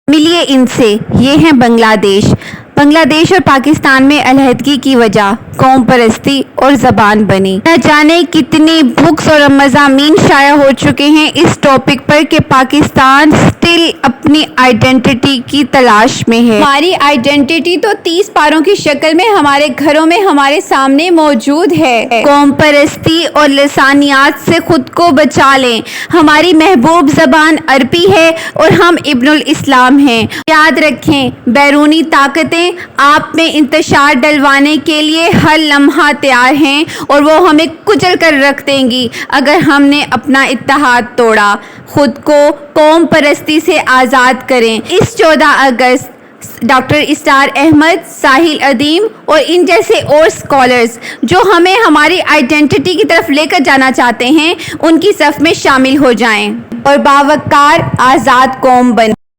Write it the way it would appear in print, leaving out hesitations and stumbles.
मिलिए इनसे, ये हैं बांग्लादेश। बांग्लादेश और पाकिस्तान में अलहदगी की वजह कौम परस्ती और ज़बान बनी। न जाने कितनी बुक्स और मज़ामीन शाया हो चुके हैं इस टॉपिक पर कि पाकिस्तान स्टिल अपनी आइडेंटिटी की तलाश में है। हमारी आइडेंटिटी तो 30 पारों की शक्ल में हमारे घरों में हमारे सामने मौजूद है। कौम परस्ती और लसानियात से खुद को बचा लें। हमारी महबूब ज़बान अरबी है और हम इब्नुल इस्लाम हैं। याद रखें, बैरूनी ताकतें आप में इंतशार डलवाने के लिए हर लम्हा तैयार हैं और वो हमें कुचल कर रख देंगी अगर हमने अपना इत्तेहाद तोड़ा। खुद को कौम परस्ती से आज़ाद करें। इस 14 अगस्त डॉक्टर इस्तार अहमद, साहिल अदीम और इन जैसे और स्कॉलर्स जो हमें हमारी आइडेंटिटी की तरफ लेकर जाना चाहते हैं, उनकी सफ़ में शामिल हो जाएं और बावकार आज़ाद कौम बनें।